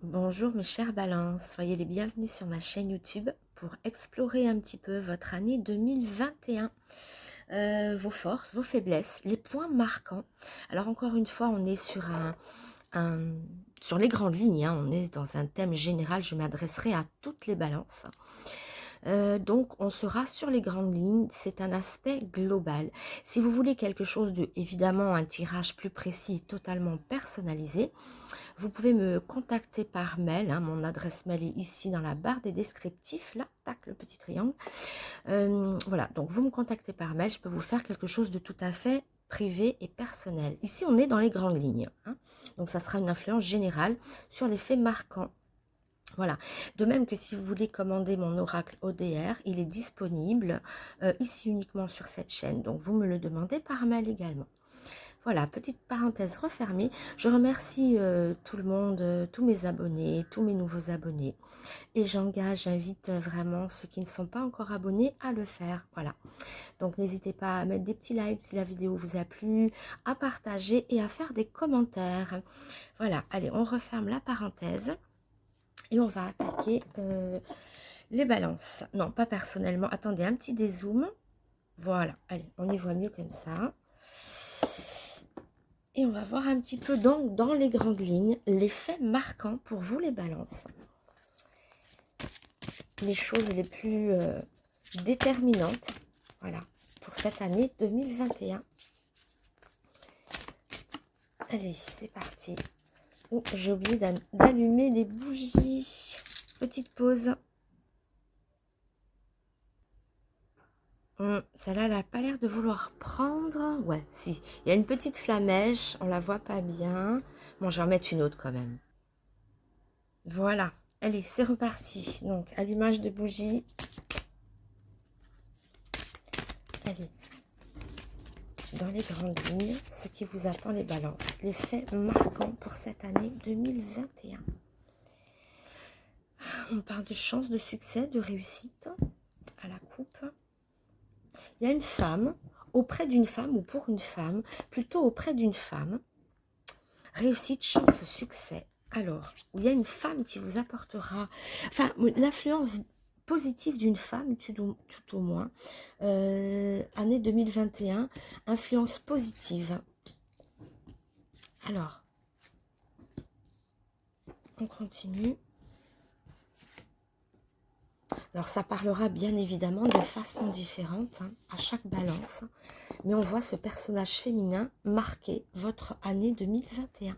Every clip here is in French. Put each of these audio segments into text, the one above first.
Bonjour mes chers balances, soyez les bienvenus sur ma chaîne YouTube pour explorer un petit peu votre année 2021, vos forces, vos faiblesses, les points marquants. Alors encore une fois, on est sur sur les grandes lignes, hein, on est dans un thème général, je m'adresserai à toutes les balances. Donc on sera sur les grandes lignes, c'est un aspect global. Si vous voulez quelque chose de, évidemment, un tirage plus précis, totalement personnalisé, vous pouvez me contacter par mail, hein, mon adresse mail est ici dans la barre des descriptifs, là, tac, le petit triangle. Voilà, donc vous me contactez par mail, je peux vous faire quelque chose de tout à fait privé et personnel. Ici, on est dans les grandes lignes, hein, donc ça sera une influence générale sur les faits marquants. Voilà, de même que si vous voulez commander mon oracle ODR, il est disponible ici uniquement sur cette chaîne, donc vous me le demandez par mail également. Voilà, petite parenthèse refermée. Je remercie tout le monde, tous mes abonnés, tous mes nouveaux abonnés. Et j'invite vraiment ceux qui ne sont pas encore abonnés à le faire. Voilà. Donc n'hésitez pas à mettre des petits likes si la vidéo vous a plu, à partager et à faire des commentaires. Voilà, allez, on referme la parenthèse et on va attaquer les balances. Non, pas personnellement. Attendez, un petit dézoom. Voilà, allez, on y voit mieux comme ça. Et on va voir un petit peu donc dans les grandes lignes les faits marquants pour vous les balances. Les choses les plus déterminantes, voilà, pour cette année 2021. Allez, c'est parti. Oh, j'ai oublié d'allumer les bougies. Petite pause. Celle-là, elle n'a pas l'air de vouloir prendre. Ouais, si. Il y a une petite flamèche. On la voit pas bien. Bon, je vais en mettre une autre quand même. Voilà. Allez, c'est reparti. Donc, allumage de bougie. Allez. Dans les grandes lignes, ce qui vous attend les balances. Les faits marquants pour cette année 2021. On parle de chance, de succès, de réussite à la coupe. Il y a une femme, auprès d'une femme ou pour une femme, plutôt auprès d'une femme. Réussite, chance, succès. Alors, il y a une femme qui vous apportera, enfin, l'influence positive d'une femme, tout au moins. Année 2021, influence positive. Alors, on continue. Alors, ça parlera bien évidemment de façon différente hein, à chaque balance. Mais on voit ce personnage féminin marquer votre année 2021.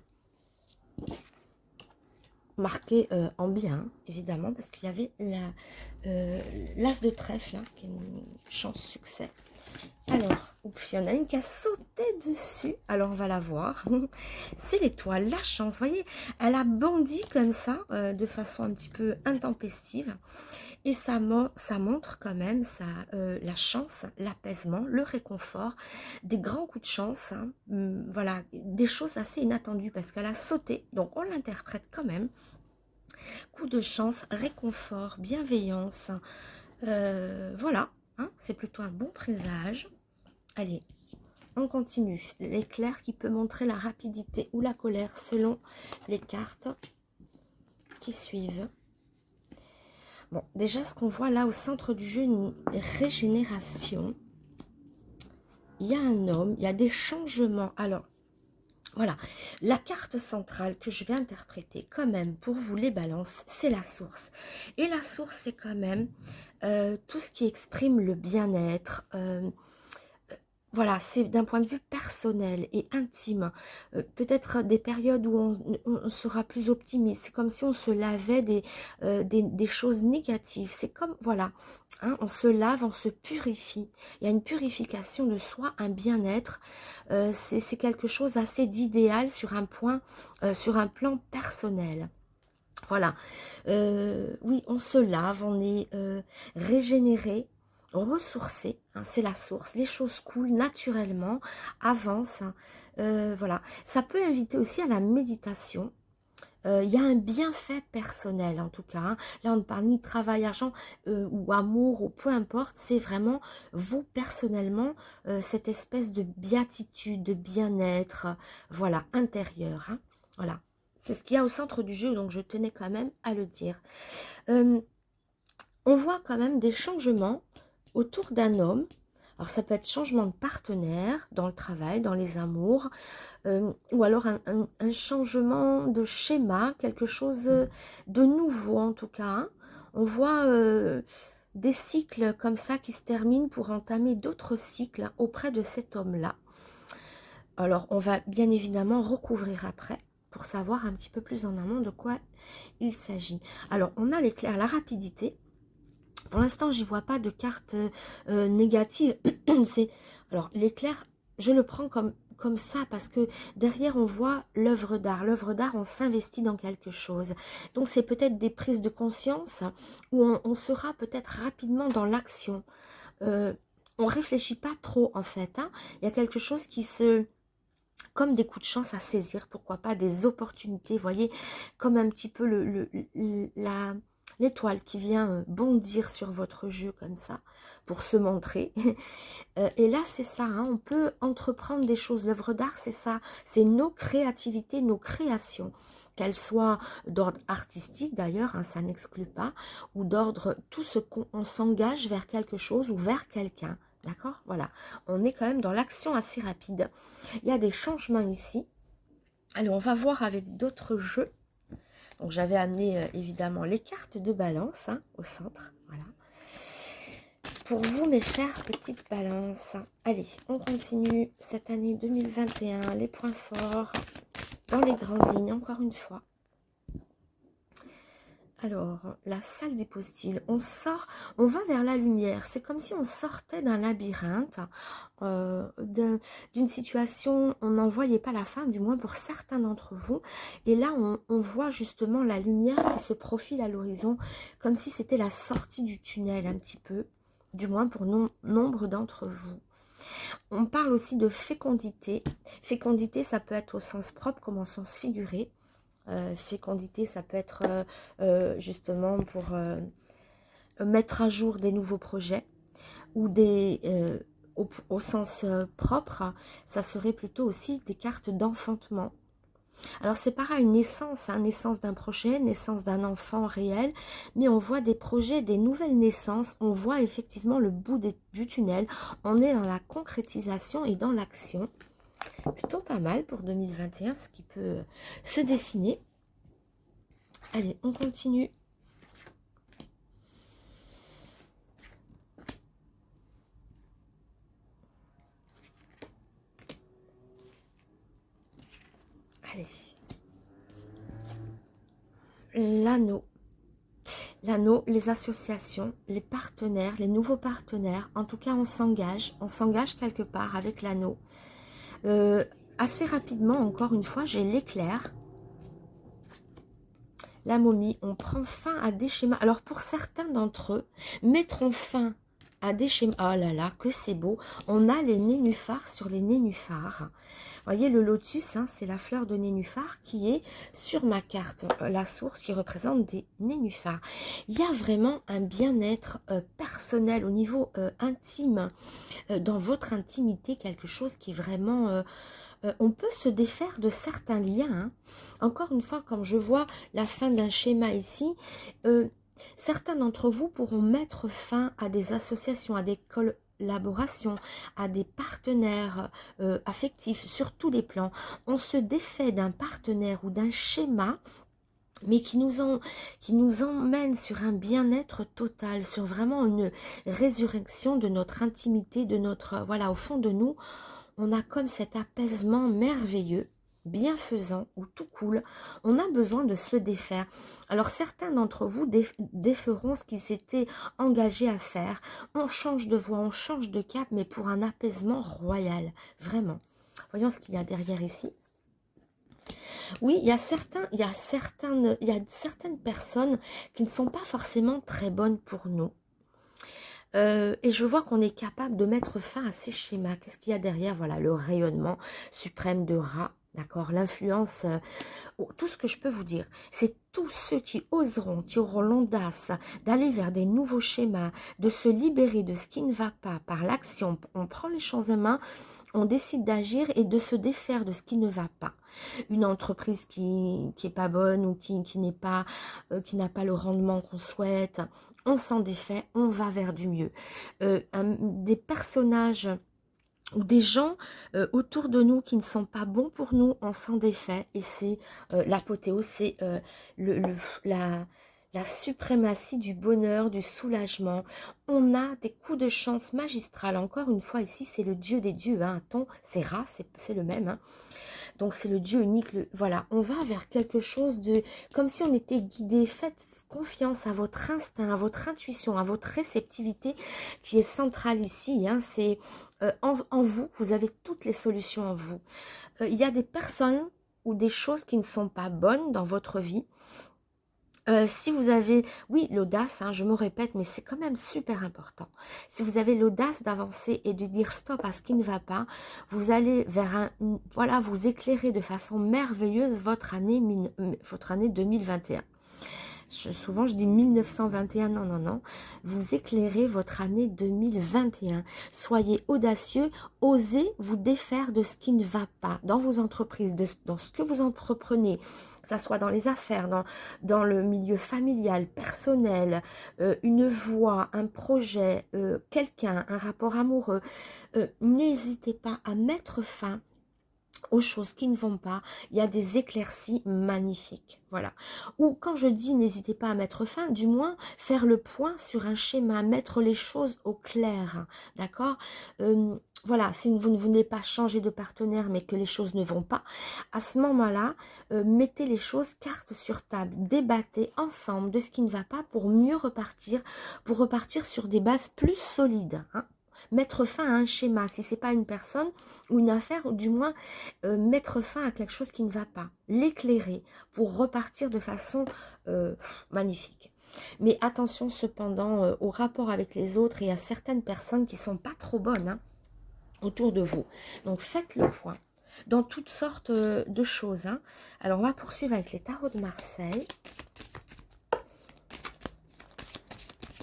Marqué en bien, évidemment, parce qu'il y avait l'as de trèfle, hein, qui est une chance succès. Alors, oups, il y en a une qui a sauté dessus. Alors, on va la voir. C'est l'étoile, la chance. Vous voyez, elle a bondi comme ça, de façon un petit peu intempestive. Et ça montre quand même la chance, l'apaisement, le réconfort, des grands coups de chance. Hein. Voilà, des choses assez inattendues parce qu'elle a sauté. Donc, on l'interprète quand même. Coup de chance, réconfort, bienveillance. Voilà, hein, c'est plutôt un bon présage. Allez, on continue. L'éclair qui peut montrer la rapidité ou la colère selon les cartes qui suivent. Bon, déjà, ce qu'on voit là au centre du jeu, une régénération. Il y a un homme, il y a des changements. Alors, voilà, la carte centrale que je vais interpréter quand même pour vous les balances, c'est la source. Et la source, c'est quand même tout ce qui exprime le bien-être. Voilà, c'est d'un point de vue personnel et intime. Peut-être des périodes où on sera plus optimiste. C'est comme si on se lavait des choses négatives. C'est comme, voilà, hein, on se lave, on se purifie. Il y a une purification de soi, un bien-être. C'est quelque chose assez d'idéal sur un plan personnel. Voilà, oui, on se lave, on est régénéré, ressourcé, hein, c'est la source, les choses coulent naturellement, avancent, hein, voilà. Ça peut inviter aussi à la méditation. Il y a un bienfait personnel en tout cas, hein. Là on ne parle ni de travail, argent ou amour ou peu importe, c'est vraiment vous personnellement, cette espèce de béatitude, de bien-être, voilà, intérieur, hein, voilà. C'est ce qu'il y a au centre du jeu, donc je tenais quand même à le dire. On voit quand même des changements autour d'un homme. Alors ça peut être changement de partenaire dans le travail, dans les amours, ou alors un changement de schéma, quelque chose de nouveau en tout cas. Hein. On voit des cycles comme ça qui se terminent pour entamer d'autres cycles auprès de cet homme-là. Alors on va bien évidemment recouvrir après pour savoir un petit peu plus en amont de quoi il s'agit. Alors on a l'éclair, la rapidité. Pour l'instant, j'y vois pas de carte négative. Alors, l'éclair, je le prends comme ça parce que derrière, on voit l'œuvre d'art. L'œuvre d'art, on s'investit dans quelque chose. Donc, c'est peut-être des prises de conscience où on sera peut-être rapidement dans l'action. On réfléchit pas trop, en fait. Hein. Il y a quelque chose qui se... comme des coups de chance à saisir, pourquoi pas, des opportunités, vous voyez, comme un petit peu l'étoile qui vient bondir sur votre jeu comme ça, pour se montrer. Et là, c'est ça, hein, on peut entreprendre des choses. L'œuvre d'art, c'est ça, c'est nos créativités, nos créations, qu'elles soient d'ordre artistique d'ailleurs, hein, ça n'exclut pas, ou d'ordre, tout ce qu'on s'engage vers quelque chose ou vers quelqu'un. D'accord? Voilà, on est quand même dans l'action assez rapide. Il y a des changements ici. Alors, on va voir avec d'autres jeux. Donc, j'avais amené évidemment les cartes de balance hein, au centre. Voilà. Pour vous, mes chères petites balances. Allez, on continue cette année 2021. Les points forts dans les grandes lignes, encore une fois. Alors, la salle d'hypostyle, on sort, on va vers la lumière. C'est comme si on sortait d'un labyrinthe, d'une situation, on n'en voyait pas la fin, du moins pour certains d'entre vous. Et là, on voit justement la lumière qui se profile à l'horizon, comme si c'était la sortie du tunnel un petit peu, du moins pour nombre d'entre vous. On parle aussi de fécondité. Fécondité, ça peut être au sens propre comme au sens figuré. Fécondité, ça peut être justement pour mettre à jour des nouveaux projets ou au sens propre, ça serait plutôt aussi des cartes d'enfantement. Alors c'est pareil, naissance, hein, naissance d'un projet, naissance d'un enfant réel, mais on voit des projets, des nouvelles naissances, on voit effectivement le bout du tunnel, on est dans la concrétisation et dans l'action. Plutôt pas mal pour 2021, ce qui peut se dessiner. Allez, on continue. Allez. L'anneau. L'anneau, les associations, les partenaires, les nouveaux partenaires. En tout cas, on s'engage quelque part avec l'anneau. Assez rapidement, encore une fois, j'ai l'éclair. La momie, on prend fin à des schémas. Alors, pour certains d'entre eux, mettront fin à des schémas. Oh là là, que c'est beau. On a les nénuphars sur les nénuphars. Vous voyez, le lotus, hein, c'est la fleur de nénuphar qui est sur ma carte, la source qui représente des nénuphars. Il y a vraiment un bien-être personnel au niveau intime, dans votre intimité, quelque chose qui est vraiment... on peut se défaire de certains liens. Hein. Encore une fois, comme je vois la fin d'un schéma ici, certains d'entre vous pourront mettre fin à des associations, à des collaborations, à des partenaires affectifs sur tous les plans. On se défait d'un partenaire ou d'un schéma, mais qui nous emmène sur un bien-être total, sur vraiment une résurrection de notre intimité, de notre... Voilà, au fond de nous, on a comme cet apaisement merveilleux, bienfaisant ou tout cool. On a besoin de se défaire. Alors certains d'entre vous déferont ce qu'ils s'étaient engagés à faire. On change de voie, on change de cap, mais pour un apaisement royal, vraiment. Voyons ce qu'il y a derrière ici. Oui, il y a certaines personnes qui ne sont pas forcément très bonnes pour nous. Et je vois qu'on est capable de mettre fin à ces schémas. Qu'est-ce qu'il y a derrière? Voilà, le rayonnement suprême de Ra. D'accord, l'influence, tout ce que je peux vous dire, c'est tous ceux qui oseront, qui auront l'audace d'aller vers des nouveaux schémas, de se libérer de ce qui ne va pas par l'action. On prend les choses en main, on décide d'agir et de se défaire de ce qui ne va pas. Une entreprise qui est pas bonne ou qui n'est pas, qui n'a pas le rendement qu'on souhaite, on s'en défait, on va vers du mieux. Des personnages ou des gens autour de nous qui ne sont pas bons pour nous, on s'en défait. Et c'est l'apothéose, c'est le, le- la, la suprématie du bonheur, du soulagement. On a des coups de chance magistrales. Encore une fois, ici, c'est le Dieu des dieux. Hein. C'est Ra, c'est le même. Hein. Donc c'est le Dieu unique. Voilà, on va vers quelque chose de... Comme si on était guidé. Faites confiance à votre instinct, à votre intuition, à votre réceptivité qui est centrale ici. Hein. C'est en vous, vous avez toutes les solutions en vous. Il y a des personnes ou des choses qui ne sont pas bonnes dans votre vie. Si vous avez, oui, l'audace, hein, je me répète, mais c'est quand même super important. Si vous avez l'audace d'avancer et de dire stop à ce qui ne va pas, vous allez vers voilà, vous éclairez de façon merveilleuse votre année 2021. Souvent, je dis 1921, non, non, non. Vous éclairez votre année 2021. Soyez audacieux, osez vous défaire de ce qui ne va pas dans vos entreprises, dans ce que vous entreprenez, que ce soit dans les affaires, dans le milieu familial, personnel, une voie, un projet, quelqu'un, un rapport amoureux. N'hésitez pas à mettre fin aux choses qui ne vont pas, il y a des éclaircies magnifiques, voilà. Ou quand je dis n'hésitez pas à mettre fin, du moins faire le point sur un schéma, mettre les choses au clair, d'accord. Voilà, si vous ne voulez pas changer de partenaire mais que les choses ne vont pas, à ce moment-là, mettez les choses carte sur table, débattez ensemble de ce qui ne va pas pour mieux repartir, pour repartir sur des bases plus solides, hein. Mettre fin à un schéma, si ce n'est pas une personne ou une affaire, ou du moins mettre fin à quelque chose qui ne va pas, l'éclairer pour repartir de façon magnifique. Mais attention cependant au rapport avec les autres et à certaines personnes qui ne sont pas trop bonnes hein, autour de vous. Donc faites le point dans toutes sortes de choses. Hein. Alors on va poursuivre avec les tarots de Marseille.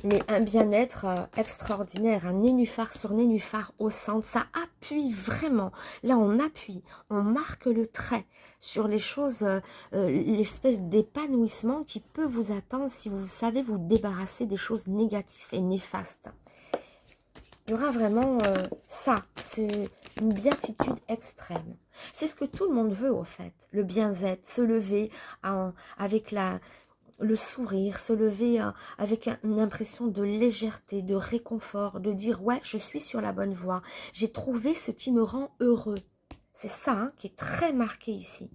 Mais un bien-être extraordinaire, un nénuphar sur nénuphar au centre, ça appuie vraiment. Là, on appuie, on marque le trait sur les choses, l'espèce d'épanouissement qui peut vous attendre si vous savez vous débarrasser des choses négatives et néfastes. Il y aura vraiment ça, c'est une béatitude extrême. C'est ce que tout le monde veut au fait, le bien-être, se lever avec le sourire, se lever avec une impression de légèreté, de réconfort, de dire ouais, je suis sur la bonne voie, j'ai trouvé ce qui me rend heureux. C'est ça hein, qui est très marqué ici.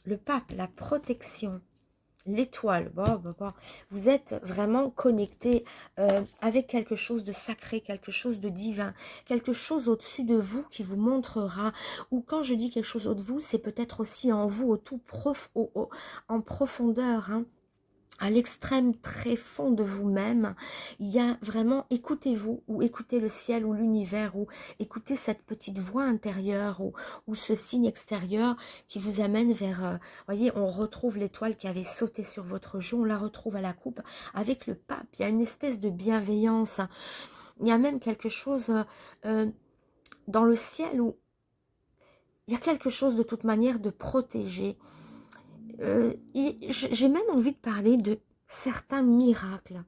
Le pape, la protection, l'étoile, vous êtes vraiment connecté avec quelque chose de sacré, quelque chose de divin, quelque chose au-dessus de vous qui vous montrera, ou quand je dis quelque chose au-dessus de vous, c'est peut-être aussi en vous, en profondeur, hein, à l'extrême très fond de vous-même, il y a vraiment, écoutez-vous, ou écoutez le ciel ou l'univers, ou écoutez cette petite voix intérieure, ou ce signe extérieur qui vous amène vers, voyez, on retrouve l'étoile qui avait sauté sur votre joue, on la retrouve à la coupe avec le pape, il y a une espèce de bienveillance, il y a même quelque chose dans le ciel où il y a quelque chose de toute manière de protégé. J'ai même envie de parler de certains miracles.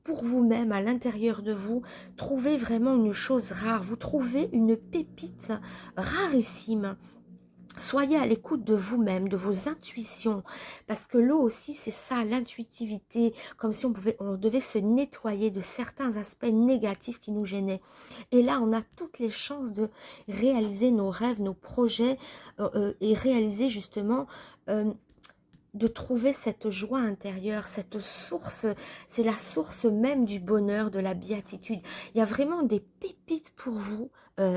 Pour vous-même, à l'intérieur de vous, trouvez vraiment une chose rare. Vous trouvez une pépite rarissime. Soyez à l'écoute de vous-même, de vos intuitions, parce que l'eau aussi, c'est ça, l'intuitivité, comme si on devait se nettoyer de certains aspects négatifs qui nous gênaient. Et là, on a toutes les chances de réaliser nos rêves, nos projets, et réaliser justement de trouver cette joie intérieure, cette source, c'est la source même du bonheur, de la béatitude. Il y a vraiment des pépites pour vous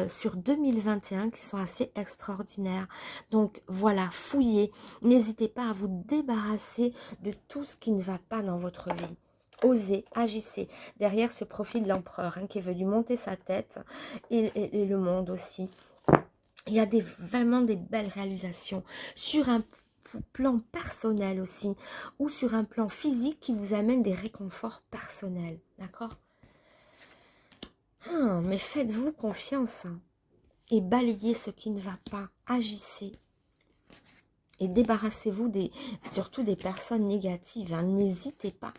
sur 2021 qui sont assez extraordinaires. Donc voilà, fouillez, n'hésitez pas à vous débarrasser de tout ce qui ne va pas dans votre vie. Osez, agissez. Derrière ce profil de l'empereur hein, qui est venu monter sa tête et le monde aussi. Il y a vraiment des belles réalisations sur un plan personnel aussi, ou sur un plan physique qui vous amène des réconforts personnels, d'accord? Mais faites-vous confiance, hein, et balayez ce qui ne va pas, agissez. Et débarrassez-vous surtout des personnes négatives, hein. N'hésitez pas.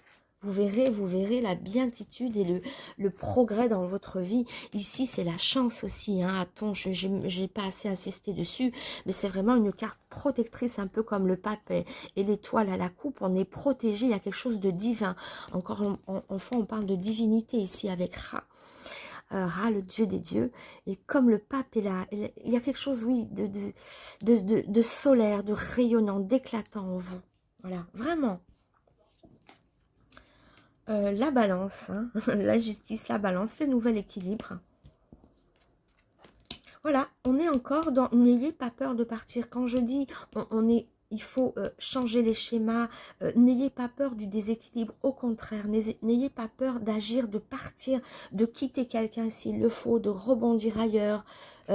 Vous verrez la béatitude et le progrès dans votre vie. Ici, c'est la chance aussi, hein. Attends, je n'ai pas assez insisté dessus, mais c'est vraiment une carte protectrice, un peu comme le pape et l'étoile à la coupe. On est protégé, il y a quelque chose de divin. Encore une fois, on parle de divinité ici avec Ra. Ra, le dieu des dieux, et comme le pape est là, il y a quelque chose, oui, de solaire, de rayonnant, d'éclatant en vous. Voilà, vraiment. La balance, hein, la justice, la balance, le nouvel équilibre. Voilà, on est encore dans... N'ayez pas peur de partir. Quand je dis, il faut changer les schémas, n'ayez pas peur du déséquilibre. Au contraire, n'ayez pas peur d'agir, de partir, de quitter quelqu'un s'il le faut, de rebondir ailleurs.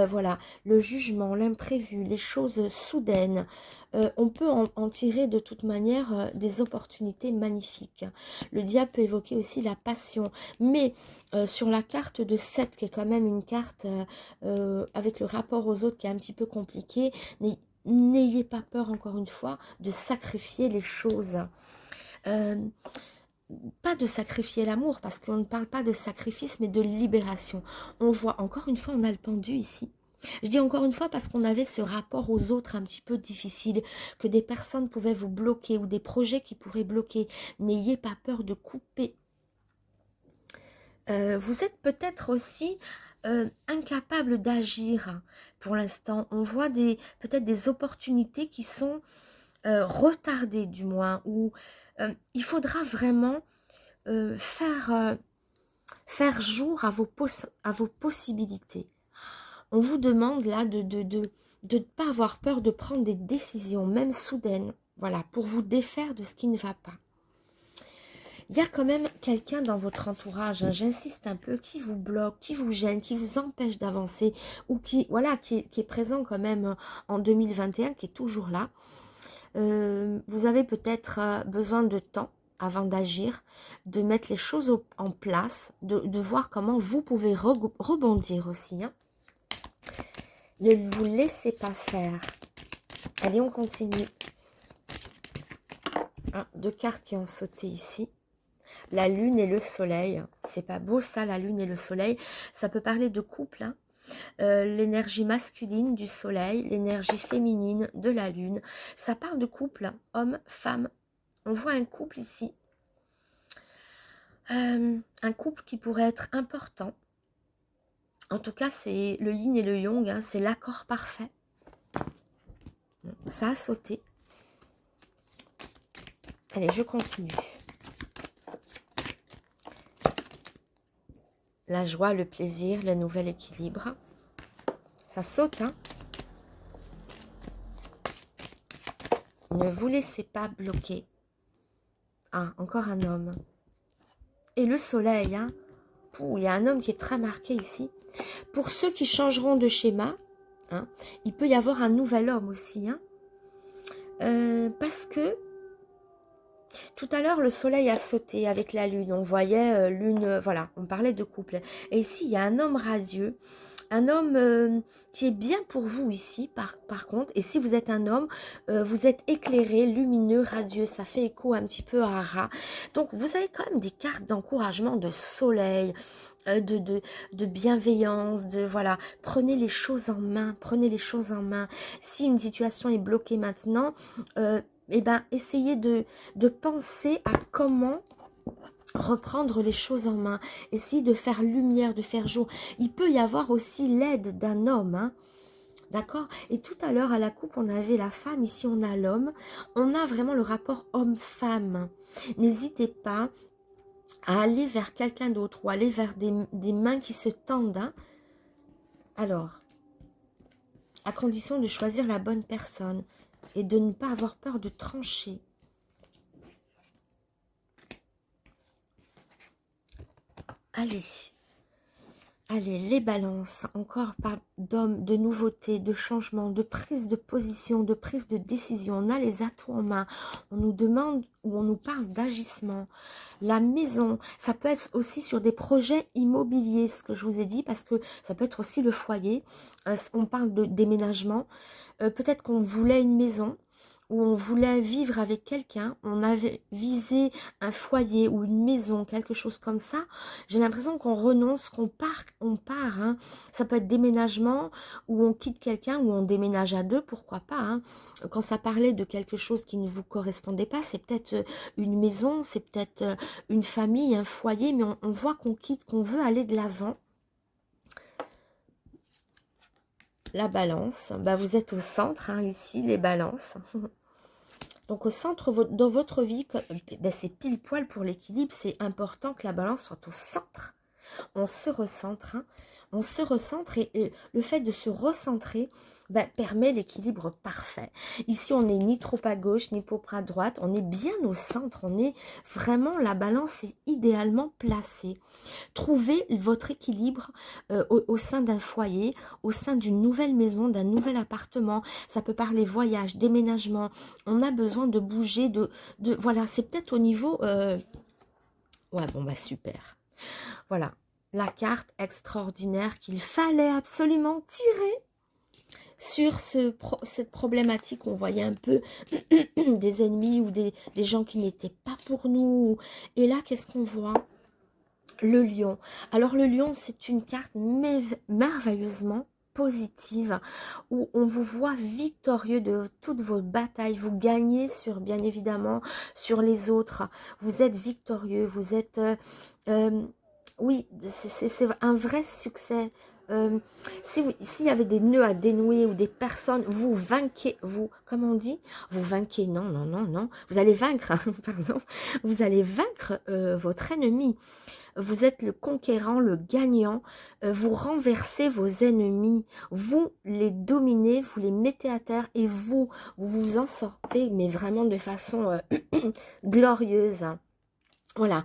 Voilà, le jugement, l'imprévu, les choses soudaines. On peut en tirer de toute manière des opportunités magnifiques. Le diable peut évoquer aussi la passion. Mais sur la carte de 7, qui est quand même une carte avec le rapport aux autres qui est un petit peu compliqué, n'ayez pas peur, encore une fois, de sacrifier les choses. Pas de sacrifier l'amour, parce qu'on ne parle pas de sacrifice, mais de libération. On voit, encore une fois, on a le pendu ici. Je dis encore une fois parce qu'on avait ce rapport aux autres un petit peu difficile, que des personnes pouvaient vous bloquer, ou des projets qui pourraient bloquer. N'ayez pas peur de couper. Vous êtes peut-être aussi incapable d'agir pour l'instant. On voit peut-être des opportunités qui sont retardées, du moins, où il faudra vraiment faire jour à vos possibilités. On vous demande là de ne pas avoir peur de prendre des décisions, même soudaines, voilà, pour vous défaire de ce qui ne va pas. Il y a quand même quelqu'un dans votre entourage, hein, j'insiste un peu, qui vous bloque, qui vous gêne, qui vous empêche d'avancer, ou qui est présent quand même en 2021, qui est toujours là. Vous avez peut-être besoin de temps avant d'agir, de mettre les choses en place, de voir comment vous pouvez rebondir aussi, hein. Ne vous laissez pas faire. Allez, on continue. Deux cartes qui ont sauté ici. La lune et le soleil. C'est pas beau ça, la lune et le soleil. Ça peut parler de couple, hein. L'énergie masculine du soleil, l'énergie féminine de la lune. Ça parle de couple, homme, femme. On voit un couple ici. Un couple qui pourrait être important. En tout cas, c'est le yin et le yang, hein, c'est l'accord parfait. Ça a sauté. Allez, je continue. La joie, le plaisir, le nouvel équilibre. Ça saute, hein. Ne vous laissez pas bloquer. Ah, encore un homme. Et le soleil, hein. Il y a un homme qui est très marqué ici. Pour ceux qui changeront de schéma, hein, il peut y avoir un nouvel homme aussi, hein. Parce que tout à l'heure, le soleil a sauté avec la lune. On voyait lune, voilà, on parlait de couple. Et ici, il y a un homme radieux. Un homme qui est bien pour vous ici, par contre. Et si vous êtes un homme, vous êtes éclairé, lumineux, radieux. Ça fait écho un petit peu à Ra. Donc, vous avez quand même des cartes d'encouragement, de soleil, de bienveillance, voilà. Prenez les choses en main, prenez les choses en main. Si une situation est bloquée maintenant, eh ben, essayez de penser à comment reprendre les choses en main, essayer de faire lumière, de faire jour. Il peut y avoir aussi l'aide d'un homme, hein. D'accord? Et tout à l'heure, à la coupe, on avait la femme, ici on a l'homme. On a vraiment le rapport homme-femme. N'hésitez pas à aller vers quelqu'un d'autre ou aller vers des mains qui se tendent, hein. Alors, à condition de choisir la bonne personne et de ne pas avoir peur de trancher. Allez, Allez, les balances, encore pas d'hommes, de nouveautés, de changements, de prise de position, de prise de décision. On a les atouts en main. On nous demande ou on nous parle d'agissement. La maison, ça peut être aussi sur des projets immobiliers, ce que je vous ai dit, parce que ça peut être aussi le foyer. On parle de déménagement. Peut-être qu'on voulait une maison, où on voulait vivre avec quelqu'un, on avait visé un foyer ou une maison, quelque chose comme ça. J'ai l'impression qu'on renonce, on part. Hein. Ça peut être déménagement, où on quitte quelqu'un, où on déménage à deux, pourquoi pas. Hein. Quand ça parlait de quelque chose qui ne vous correspondait pas, c'est peut-être une maison, c'est peut-être une famille, un foyer, mais on voit qu'on quitte, qu'on veut aller de l'avant. La balance, bah vous êtes au centre, hein, ici, les balances. Donc au centre dans votre vie, ben c'est pile poil pour l'équilibre, c'est important que la balance soit au centre. On se recentre, hein, on se recentre et le fait de se recentrer permet l'équilibre parfait. Ici, on n'est ni trop à gauche, ni trop à droite, on est bien au centre, on est vraiment, la balance est idéalement placée. Trouvez votre équilibre au sein d'un foyer, au sein d'une nouvelle maison, d'un nouvel appartement. Ça peut parler voyage, déménagement. On a besoin de bouger, voilà, c'est peut-être au niveau... Ouais, bon, bah super. Voilà, la carte extraordinaire qu'il fallait absolument tirer sur cette problématique où on voyait un peu des ennemis ou des gens qui n'étaient pas pour nous. Et là, qu'est-ce qu'on voit? Le lion. Alors le lion, c'est une carte merveilleusement positive où on vous voit victorieux de toutes vos batailles. Vous gagnez sur, bien évidemment, sur les autres. Vous êtes victorieux. Vous êtes... oui, c'est un vrai succès. S'il y avait des nœuds à dénouer ou des personnes, vous vainquez, comment on dit? Vous vainquez, non, non, non, non. Vous allez vaincre, pardon. Vous allez vaincre votre ennemi. Vous êtes le conquérant, le gagnant. Vous renversez vos ennemis. Vous les dominez, vous les mettez à terre et vous vous en sortez, mais vraiment de façon glorieuse. Voilà,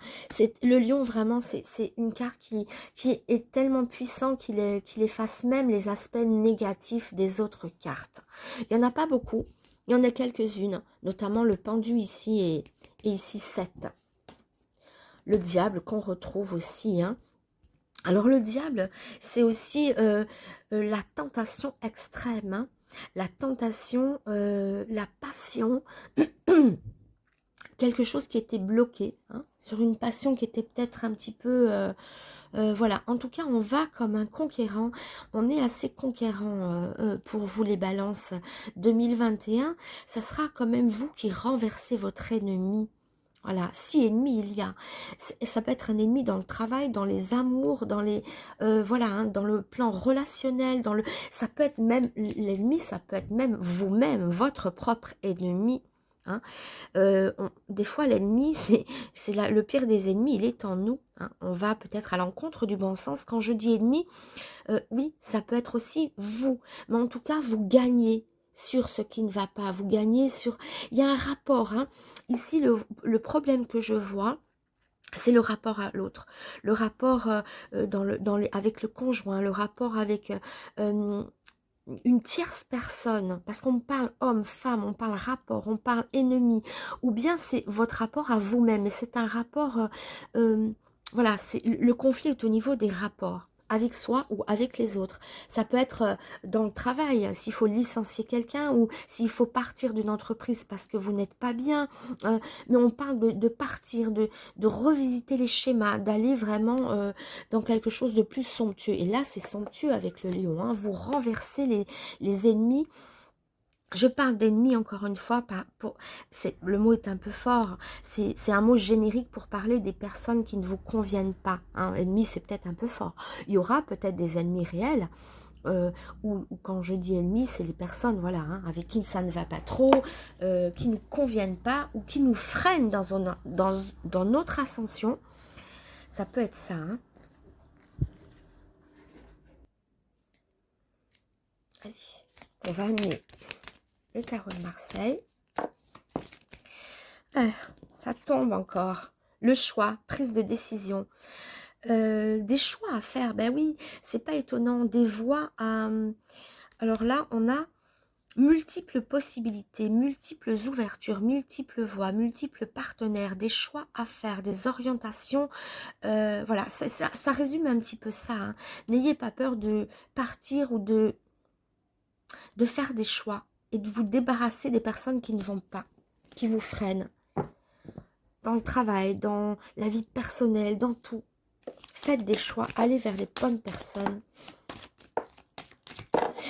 le lion vraiment, c'est une carte qui est tellement puissant qu'il efface même les aspects négatifs des autres cartes. Il n'y en a pas beaucoup, il y en a quelques-unes, notamment le pendu ici et ici 7. Le diable qu'on retrouve aussi. Hein. Alors le diable, c'est aussi la tentation extrême, hein. La tentation, la passion, quelque chose qui était bloqué, hein, sur une passion qui était peut-être un petit peu... voilà, en tout cas, on va comme un conquérant. On est assez conquérant pour vous les balances 2021. Ça sera quand même vous qui renversez votre ennemi. Voilà, si ennemis il y a, ça peut être un ennemi dans le travail, dans les amours, dans les voilà, hein, dans le plan relationnel, ça peut être même l'ennemi, ça peut être même vous-même, votre propre ennemi. Hein. Des fois l'ennemi, c'est le pire des ennemis, il est en nous. Hein. On va peut-être à l'encontre du bon sens. Quand je dis ennemi, oui, ça peut être aussi vous, mais en tout cas vous gagnez sur ce qui ne va pas, vous gagnez sur... Il y a un rapport, hein. Ici le problème que je vois, c'est le rapport à l'autre, le rapport avec le conjoint, le rapport avec une tierce personne, parce qu'on parle homme, femme, on parle rapport, on parle ennemi, ou bien c'est votre rapport à vous-même, et c'est un rapport, voilà, le conflit est au niveau des rapports, avec soi ou avec les autres. Ça peut être dans le travail, s'il faut licencier quelqu'un ou s'il faut partir d'une entreprise parce que vous n'êtes pas bien. Mais on parle de partir, de revisiter les schémas, d'aller vraiment dans quelque chose de plus somptueux. Et là, c'est somptueux avec le lion. Hein. Vous renversez les ennemis. Je parle d'ennemis encore une fois, le mot est un peu fort, c'est un mot générique pour parler des personnes qui ne vous conviennent pas. Hein. Ennemi, c'est peut-être un peu fort. Il y aura peut-être des ennemis réels, ou quand je dis ennemis, c'est les personnes voilà, hein, avec qui ça ne va pas trop, qui ne nous conviennent pas, ou qui nous freinent dans notre ascension. Ça peut être ça. Hein. Allez, on va amener le tarot de Marseille. Ça tombe encore. Le choix, prise de décision. Des choix à faire, ben oui, c'est pas étonnant. Des voies à... Alors là, on a multiples possibilités, multiples ouvertures, multiples voies, multiples partenaires, des choix à faire, des orientations. Voilà, ça résume un petit peu ça, hein. N'ayez pas peur de partir ou de faire des choix et de vous débarrasser des personnes qui ne vont pas, qui vous freinent dans le travail, dans la vie personnelle, dans tout. Faites des choix, allez vers les bonnes personnes.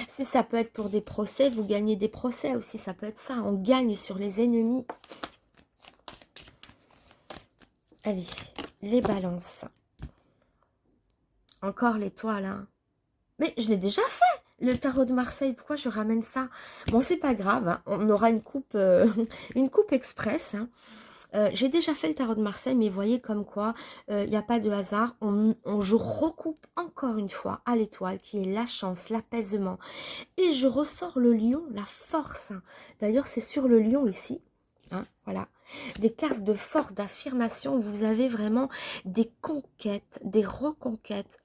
Si ça peut être pour des procès, vous gagnez des procès aussi, ça peut être ça. On gagne sur les ennemis. Allez, les balances. Encore l'étoile, hein. Mais je l'ai déjà fait, le tarot de Marseille. Pourquoi je ramène ça? Bon, c'est pas grave, hein. On aura une coupe express, hein. J'ai déjà fait le tarot de Marseille, mais vous voyez comme quoi, il n'y a pas de hasard. Je recoupe encore une fois à l'étoile, qui est la chance, l'apaisement. Et je ressors le lion, la force. D'ailleurs, c'est sur le lion ici. Hein, voilà. Des cartes de force, d'affirmation. Vous avez vraiment des conquêtes, des reconquêtes.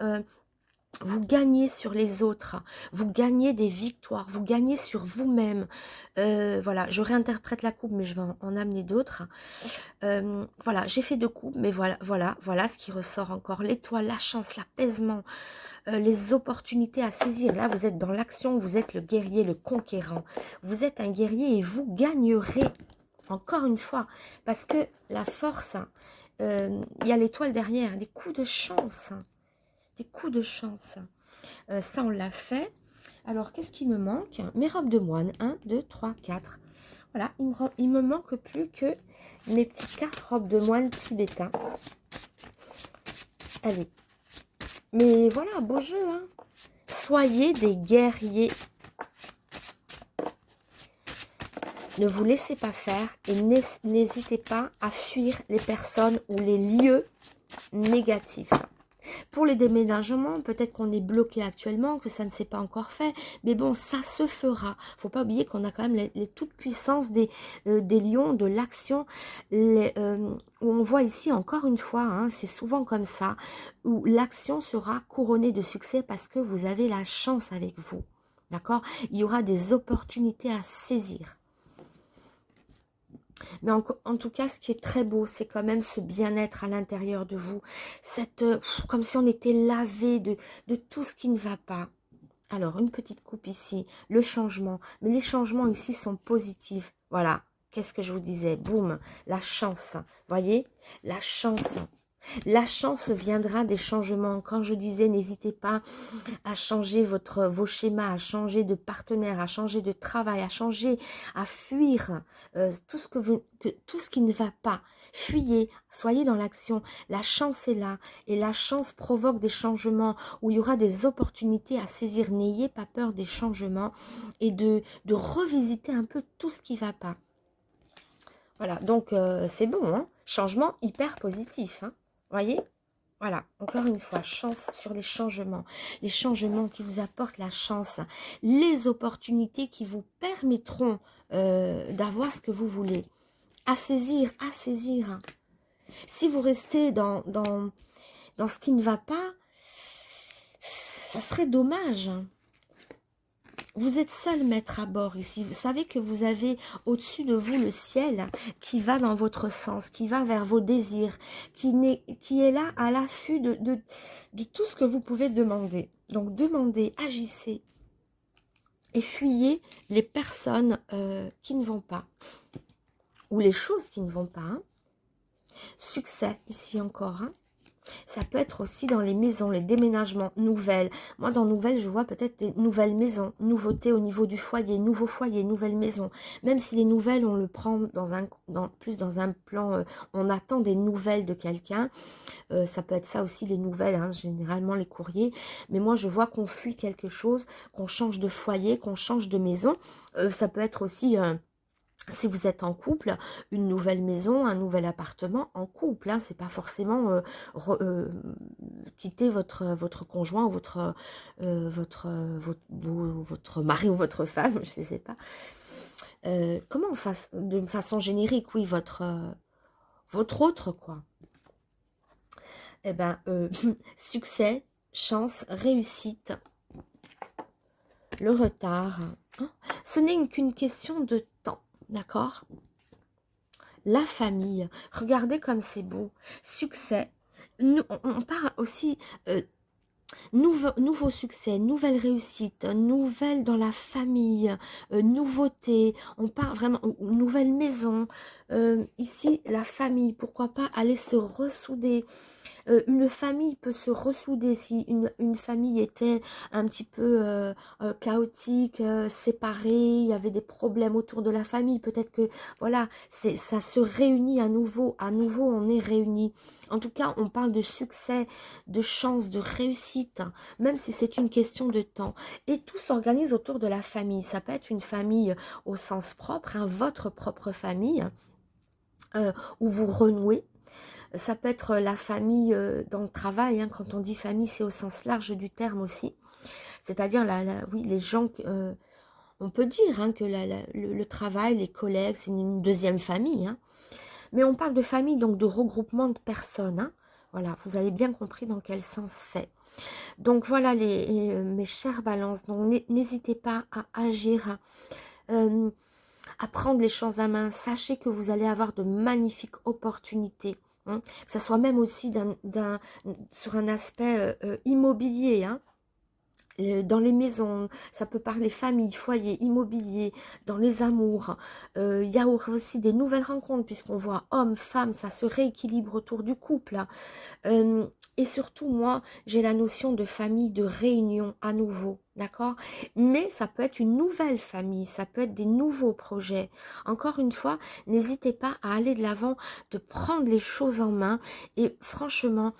Vous gagnez sur les autres, vous gagnez des victoires, vous gagnez sur vous-même. Voilà, je réinterprète la coupe, mais je vais en amener d'autres. Voilà, j'ai fait 2 coupes, mais voilà ce qui ressort encore. L'étoile, la chance, l'apaisement, les opportunités à saisir. Là, vous êtes dans l'action, vous êtes le guerrier, le conquérant. Vous êtes un guerrier et vous gagnerez, encore une fois, parce que la force, il y a l'étoile derrière, les coups de chance. Des coups de chance. Ça, on l'a fait. Alors, qu'est-ce qui me manque? Mes robes de moine. 1, 2, 3, 4. Voilà, il me manque plus que mes petites cartes robes de moine tibétain. Allez. Mais voilà, beau jeu, hein. Soyez des guerriers. Ne vous laissez pas faire et n'hésitez pas à fuir les personnes ou les lieux négatifs. Pour les déménagements, peut-être qu'on est bloqué actuellement, que ça ne s'est pas encore fait, mais bon, ça se fera. Faut pas oublier qu'on a quand même les toutes puissances des lions, de l'action, où on voit ici encore une fois, hein, c'est souvent comme ça, où l'action sera couronnée de succès parce que vous avez la chance avec vous. D'accord? Il y aura des opportunités à saisir. Mais en tout cas, ce qui est très beau, c'est quand même ce bien-être à l'intérieur de vous. Comme si on était lavé de tout ce qui ne va pas. Alors, une petite coupe ici, le changement. Mais les changements ici sont positifs. Voilà, qu'est-ce que je vous disais? Boum, la chance. Voyez? La chance. La chance viendra des changements. Quand je disais, n'hésitez pas à changer vos schémas, à changer de partenaire, à changer de travail, à fuir tout ce qui ne va pas. Fuyez, soyez dans l'action. La chance est là et la chance provoque des changements où il y aura des opportunités à saisir. N'ayez pas peur des changements et de revisiter un peu tout ce qui ne va pas. Voilà, donc c'est bon, hein. Changement hyper positif, hein. Voyez? Voilà, encore une fois, chance sur les changements qui vous apportent la chance, les opportunités qui vous permettront d'avoir ce que vous voulez. À saisir, à saisir. Si vous restez dans ce qui ne va pas, ça serait dommage. Vous êtes seul maître à bord ici. Vous savez que vous avez au-dessus de vous le ciel qui va dans votre sens, qui va vers vos désirs, qui est là à l'affût de tout ce que vous pouvez demander. Donc demandez, agissez et fuyez les personnes qui ne vont pas ou les choses qui ne vont pas. Hein. Succès ici encore. Hein. Ça peut être aussi dans les maisons, les déménagements, nouvelles. Moi, dans nouvelles, je vois peut-être des nouvelles maisons, nouveautés au niveau du foyer, nouveau foyer, nouvelle maison. Même si les nouvelles, on le prend plus dans un plan, on attend des nouvelles de quelqu'un. Ça peut être ça aussi, les nouvelles, hein, généralement les courriers. Mais moi, je vois qu'on fuit quelque chose, qu'on change de foyer, qu'on change de maison. Ça peut être aussi... si vous êtes en couple, une nouvelle maison, un nouvel appartement en couple, hein, c'est pas forcément quitter votre conjoint ou votre mari ou votre femme, je sais pas. Comment de façon générique, oui, votre autre quoi. eh ben, succès, chance, réussite, le retard. Hein. Ce n'est qu'une question de temps, d'accord? La famille, regardez comme c'est beau. Succès, on parle aussi nouveau succès, nouvelle réussite, nouvelle dans la famille, nouveauté, on parle vraiment, nouvelle maison. Ici, la famille, pourquoi pas aller se ressouder. Une famille peut se ressouder si une famille était un petit peu chaotique, séparée, il y avait des problèmes autour de la famille, peut-être que voilà, ça se réunit à nouveau on est réunis. En tout cas, on parle de succès, de chance, de réussite, hein, même si c'est une question de temps. Et tout s'organise autour de la famille. Ça peut être une famille au sens propre, hein, votre propre famille, où vous renouez. Ça peut être la famille dans le travail, hein. Quand on dit famille, c'est au sens large du terme aussi. C'est-à-dire, oui, les gens, on peut dire hein, que le travail, les collègues, c'est une deuxième famille. Hein. Mais on parle de famille, donc de regroupement de personnes. Hein. Voilà, vous avez bien compris dans quel sens c'est. Donc voilà, mes chères balances, n'hésitez pas à agir, à prendre les choses à main. Sachez que vous allez avoir de magnifiques opportunités. Hein, que ce soit même aussi sur un aspect immobilier, hein, dans les maisons, ça peut parler famille, foyer, immobilier, dans les amours. Il y a aussi des nouvelles rencontres, puisqu'on voit homme, femme, ça se rééquilibre autour du couple. Et surtout, moi, j'ai la notion de famille, de réunion à nouveau, d'accord? Mais ça peut être une nouvelle famille, ça peut être des nouveaux projets. Encore une fois, n'hésitez pas à aller de l'avant, de prendre les choses en main. Et franchement,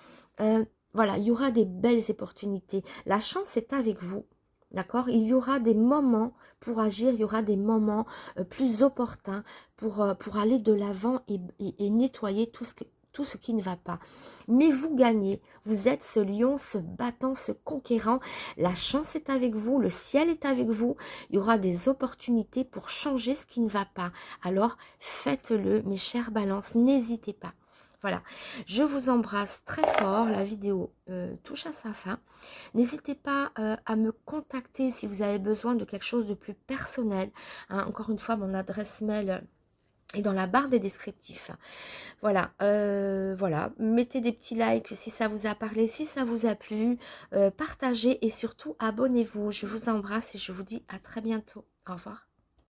voilà, il y aura des belles opportunités. La chance est avec vous. D'accord? Il y aura des moments pour agir, il y aura des moments plus opportuns pour aller de l'avant et nettoyer tout ce qui ne va pas. Mais vous gagnez, vous êtes ce lion, ce battant, ce conquérant. La chance est avec vous, le ciel est avec vous. Il y aura des opportunités pour changer ce qui ne va pas. Alors, faites-le, mes chères balances, n'hésitez pas. Voilà, je vous embrasse très fort, la vidéo touche à sa fin. N'hésitez pas à me contacter si vous avez besoin de quelque chose de plus personnel. Hein, encore une fois, mon adresse mail est dans la barre des descriptifs. Voilà, voilà, mettez des petits likes si ça vous a parlé, si ça vous a plu, partagez et surtout abonnez-vous. Je vous embrasse et je vous dis à très bientôt. Au revoir.